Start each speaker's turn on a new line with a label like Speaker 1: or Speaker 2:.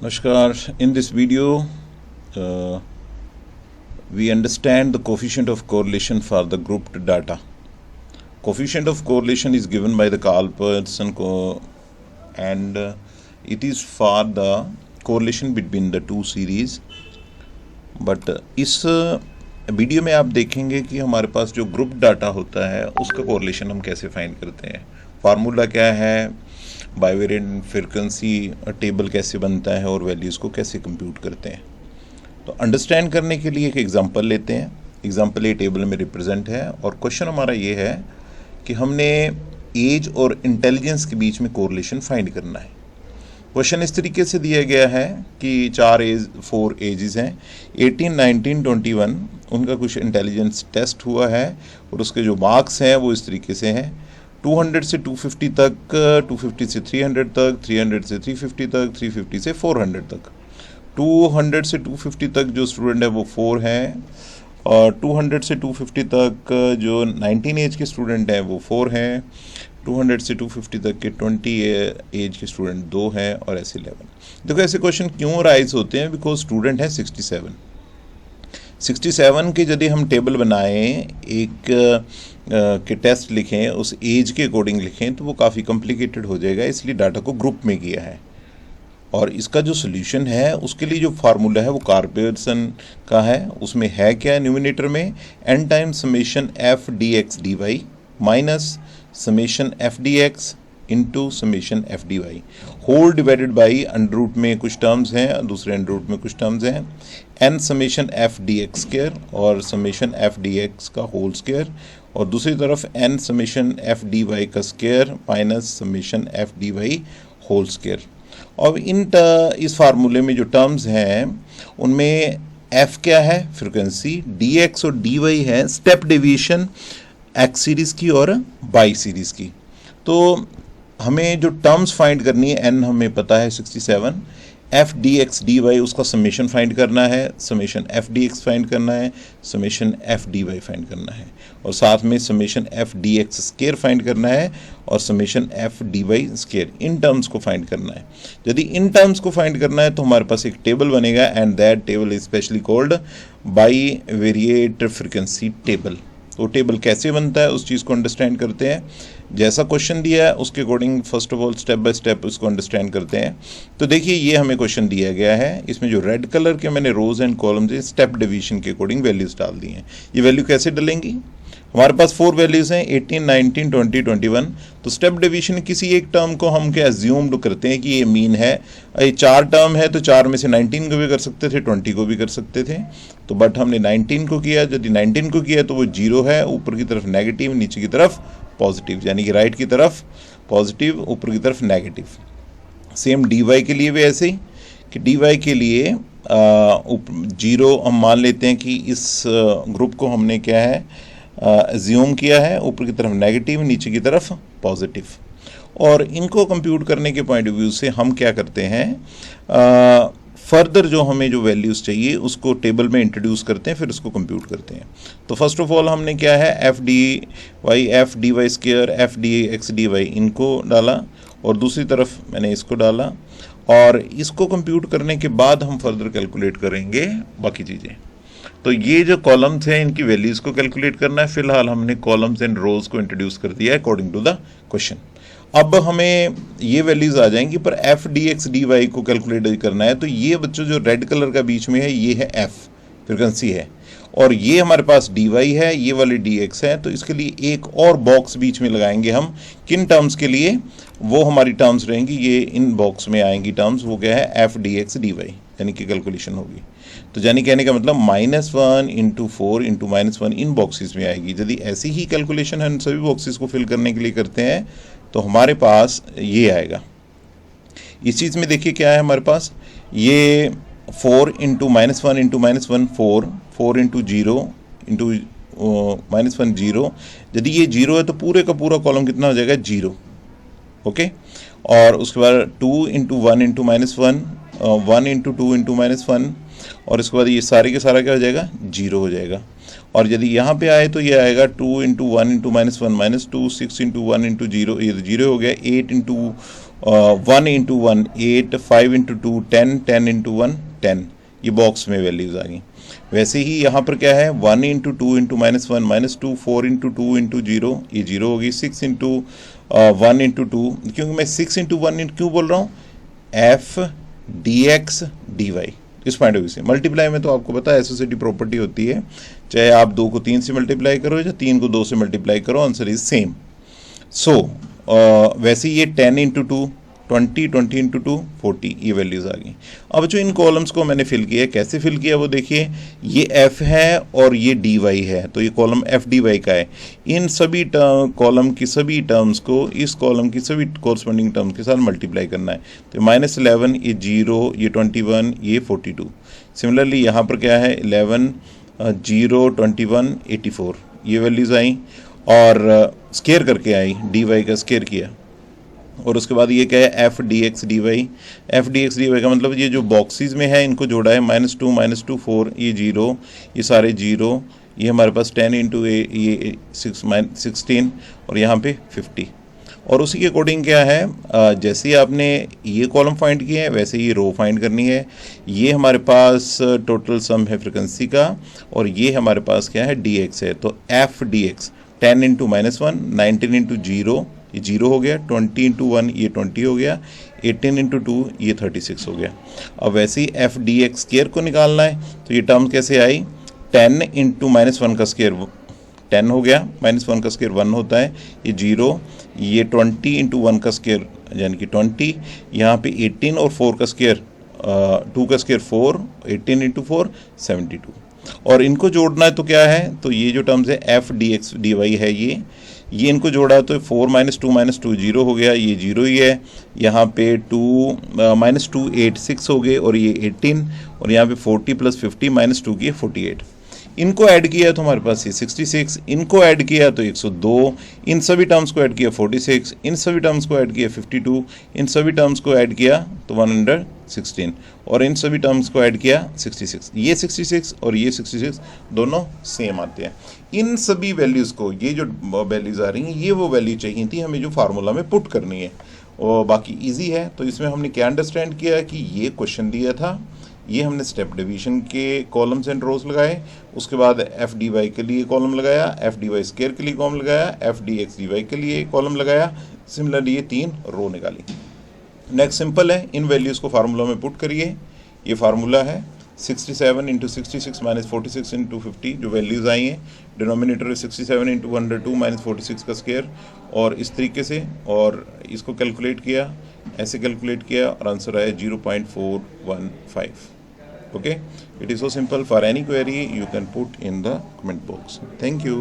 Speaker 1: Namaskar. In this video, uh, we understand the coefficient of correlation for the grouped data. Coefficient of correlation is given by the Carl-Pearson and it is for the correlation between the two series. But इस video में आप देखेंगे कि हमारे पास जो group data होता है उसका कोरिलेशन हम कैसे फाइंड करते हैं, फार्मूला क्या है, बाइवेरिएंट फ्रीक्वेंसी टेबल कैसे बनता है और वैल्यूज़ को कैसे कंप्यूट करते हैं। तो अंडरस्टैंड करने के लिए एक एग्जांपल लेते हैं। एग्जांपल ये टेबल में रिप्रेजेंट है और क्वेश्चन हमारा ये है कि हमने एज और इंटेलिजेंस के बीच में कोरिलेशन फाइंड करना है। क्वेश्चन इस तरीके से दिया गया है कि फोर एजेस हैं 18, 19, 21, उनका कुछ इंटेलिजेंस टेस्ट हुआ है और उसके जो मार्क्स हैं वो इस तरीके से हैं 200 से 250 तक, 250 से 300 तक, 300 से 350 तक, 350 से 400 तक। 200 से 250 तक जो स्टूडेंट है वो 4 हैं और 200 से 250 तक जो 19 एज के स्टूडेंट हैं वो 4 हैं, 200 से 250 तक के 20 एज के स्टूडेंट 2 हैं और ऐसे 11। देखो ऐसे क्वेश्चन क्यों राइज होते हैं, बिकॉज स्टूडेंट है 67 के यदि हम टेबल बनाएं, एक के टेस्ट लिखें, उस एज के अकॉर्डिंग लिखें तो वो काफ़ी कॉम्प्लिकेटेड हो जाएगा, इसलिए डाटा को ग्रुप में किया है। और इसका जो सोल्यूशन है उसके लिए जो फार्मूला है वो कार्ल-पियर्सन का है। उसमें है क्या, न्यूमिनेटर में n time summation F D X D Y minus summation F D X into summation F D Y whole divided by under root में कुछ टर्म्स हैं, दूसरे अंडर रूट में कुछ टर्म्स हैं, n summation F D x square और summation F D x का whole square और दूसरी तरफ n summation F D Y का square minus summation F D Y whole square. और इस फार्मूले में जो टर्म्स हैं उनमें f क्या है फ्रीक्वेंसी, dx और dy है स्टेप डेविएशन x सीरीज़ की और y सीरीज़ की। तो हमें जो टर्म्स फाइंड करनी है, n हमें पता है 67, F D X D Y उसका समेशन फाइंड करना है, summation F D X find करना है, summation F D Y find करना है और साथ में summation F D x square find करना है और summation F D Y square, इन टर्म्स को फाइंड करना है। यदि इन टर्म्स को फाइंड करना है तो हमारे पास एक टेबल बनेगा and that table is specially called bivariate frequency table. तो टेबल कैसे बनता है उस चीज़ को अंडरस्टैंड करते हैं। जैसा क्वेश्चन दिया है उसके according first of all step by step उसको अंडरस्टैंड करते हैं। तो देखिए ये हमें क्वेश्चन दिया गया है, इसमें जो रेड कलर के मैंने रोज एंड कॉलम्स स्टेप डिवीजन के अकॉर्डिंग वैल्यूज डाल दी हैं। ये वैल्यू कैसे डलेंगी, हमारे पास 4 वैल्यूज़ हैं 18, 19, 20, 21। तो स्टेप डिवीजन किसी एक टर्म को हम क्या एज्यूम्ड करते हैं कि ये मीन है, ये 4 टर्म है तो 4 में से 19 को भी कर सकते थे, 20 को भी कर सकते थे। तो बट हमने 19 को किया, यदि 19 को किया तो वो 0 है, ऊपर की तरफ नेगेटिव, नीचे की तरफ पॉजिटिव, यानी कि राइट की तरफ पॉजिटिव, ऊपर की तरफ नेगेटिव। सेम डी वाई के लिए भी ऐसे ही कि डी वाई के लिए 0 हम मान लेते हैं कि इस ग्रुप को हमने क्या है एज्यूम किया है, ऊपर की तरफ नेगेटिव, नीचे की तरफ पॉजिटिव। और इनको कंप्यूट करने के पॉइंट ऑफ व्यू से हम क्या करते हैं, फर्दर जो हमें जो वैल्यूज़ चाहिए उसको टेबल में इंट्रोड्यूस करते हैं, फिर उसको कंप्यूट करते हैं। तो फर्स्ट ऑफ ऑल हमने क्या है F D Y square, F D X D Y इनको डाला और दूसरी तरफ मैंने इसको डाला और इसको कंप्यूट करने के बाद हम फर्दर कैलकुलेट करेंगे बाकी चीज़ें। तो ये जो कॉलम्स हैं इनकी वैल्यूज़ को कैलकुलेट करना है। फिलहाल हमने कॉलम्स एंड रोज को इंट्रोड्यूस कर दिया है अकॉर्डिंग टू द क्वेश्चन। अब हमें ये वैल्यूज़ आ जाएंगी, पर F D X D Y को कैलकुलेट करना है। तो ये बच्चों जो रेड कलर का बीच में है ये है एफ फ्रीक्वेंसी है और ये हमारे पास डी वाई है, ये वाली डी एक्स है। तो इसके लिए एक और बॉक्स बीच में लगाएंगे हम, किन टर्म्स के लिए, वो हमारी टर्म्स रहेंगी, ये इन बॉक्स में आएंगी टर्म्स, वो क्या है F D X D Y, यानी कि कैलकुलेशन होगी। तो यानी कहने का मतलब -1 इंटू 4 इंटू -1 इन बॉक्सेस में आएगी। यदि ऐसी ही कैलकुलेशन हम सभी बॉक्सेस को फिल करने के लिए करते हैं तो हमारे पास ये आएगा। इस चीज़ में देखिए क्या है हमारे पास, ये 4 इंटू -1 इंटू -1 4 इंटू 0 इंटू -1 0। यदि ये 0 है तो पूरे का पूरा कॉलम कितना हो जाएगा 0, ओके। और उसके बाद 2 इंटू 1 इंटू -1, 1 इंटू 2 इंटू -1 और इसके बाद ये सारे के सारा क्या हो जाएगा 0 हो जाएगा। और यदि यहाँ पे आए तो ये आएगा 2 इंटू 1 इंटू -1 -2, 6 इंटू 1 इंटू 0, ये तो 0 हो गया, 8 इंटू 1 इंटू 1 8, 5 इंटू 2 10, 10 इंटू 1 10, ये बॉक्स में वैल्यूज़ आ गई। वैसे ही यहाँ पर क्या है 1 इंटू 2 इंटू -1 -2, 4 इंटू 2 इंटू 0, ये 0 होगी। 6 इंटू 1 इंटू 2, क्योंकि मैं 6 इंटू 1 क्यों बोल रहा हूँ, F D X D Y, इस पॉइंट ऑफ व्यू से। मल्टीप्लाई में तो आपको पता है एसोसिएटिव प्रॉपर्टी होती है, चाहे आप 2 को 3 से मल्टीप्लाई करो या 3 को 2 से मल्टीप्लाई करो, आंसर इज सेम। सो वैसे ये 10 इंटू 2 20, 20 इंटू 2 40, ये वैल्यूज़ आ गई। अब जो इन कॉलम्स को मैंने फिल किया, कैसे फिल किया वो देखिए, ये एफ है और ये डी वाई है, तो ये कॉलम एफ डी वाई का है। इन सभी कॉलम की सभी टर्म्स को इस कॉलम की सभी कोरस्पॉन्डिंग टर्म्स के साथ मल्टीप्लाई करना है। तो -11, ये 0, ये 21, ये 42। सिमिलरली यहाँ पर क्या है 11, 0, 21, 84, ये वैल्यूज़ आई और स्केयर करके आई, डी वाई का स्केयर किया। और उसके बाद ये क्या है F D X D Y. F D X D Y का मतलब ये जो बॉक्सेस में है इनको जोड़ा है, -2 4, ये 0, ये सारे 0, ये हमारे पास 10 इंटू ये 16 और यहाँ पे 50। और उसी के अकॉर्डिंग क्या है, जैसे ही आपने ये कॉलम फाइंड किया है वैसे ही रो फाइंड करनी है। ये हमारे पास टोटल सम है फ्रिक्वेंसी का और ये हमारे पास क्या है डी एक्स है। तो F D x 10 into -1, 19 into 0, ये 0 हो गया, 20 इंटू 1 ये 20 हो गया, 18 इंटू 2 ये 36 हो गया। अब वैसे ही एफ डी एक्स स्केयर को निकालना है, तो ये टर्म कैसे आई, 10 इंटू -1 का स्केयर 10 हो गया, -1 का स्केयर 1 होता है, ये 0, ये 20 इंटू 1 का स्केयर यानी कि 20, यहाँ पे 18 और 4 का स्केयर 2 का स्केयर 4, 18 इंटू 4 72। और इनको जोड़ना है तो क्या है, तो ये जो टर्म्स है F D X D Y है, ये इनको जोड़ा तो 4 -2 -2 0 हो गया, ये 0 ही है। यहाँ पे 2 -2 8 6 हो गए और ये 18, और यहाँ पे 40 + 50 -2 की 48। इनको ऐड किया तो हमारे पास ये 66, इनको ऐड किया तो 102, इन सभी टर्म्स को ऐड किया 46, इन सभी टर्म्स को ऐड किया 52, इन सभी टर्म्स को ऐड किया तो 116, और इन सभी टर्म्स को ऐड किया 66। ये 66 और ये 66 दोनों सेम आते हैं। इन सभी वैल्यूज़ को, ये जो वैल्यूज़ आ रही हैं ये वो वैल्यू चाहिए थी हमें जो फार्मूला में पुट करनी है, और बाकी इजी है। तो इसमें हमने क्या अंडरस्टैंड किया कि ये क्वेश्चन दिया था, ये हमने स्टेप डिवीजन के कॉलम्स एंड रोज लगाए, उसके बाद एफ डी वाई के लिए कॉलम लगाया, एफ डी वाई स्केयर के लिए कॉलम लगाया, F D X D Y के लिए कॉलम लगाया, सिमिलरली ये 3 रो निकाली। नेक्स्ट सिंपल है, इन वैल्यूज़ को फार्मूला में पुट करिए। ये फार्मूला है 67 इंटू 66 -46 इंटू 50, जो वैल्यूज़ आई हैं डिनोमिनेटर है 67 इंटू 102 -46 का स्केयर, और इस तरीके से, और इसको कैलकुलेट किया, ऐसे कैलकुलेट किया और आंसर आया 0.415। Okay, it is so simple. For any query you can put in the comment box. Thank you.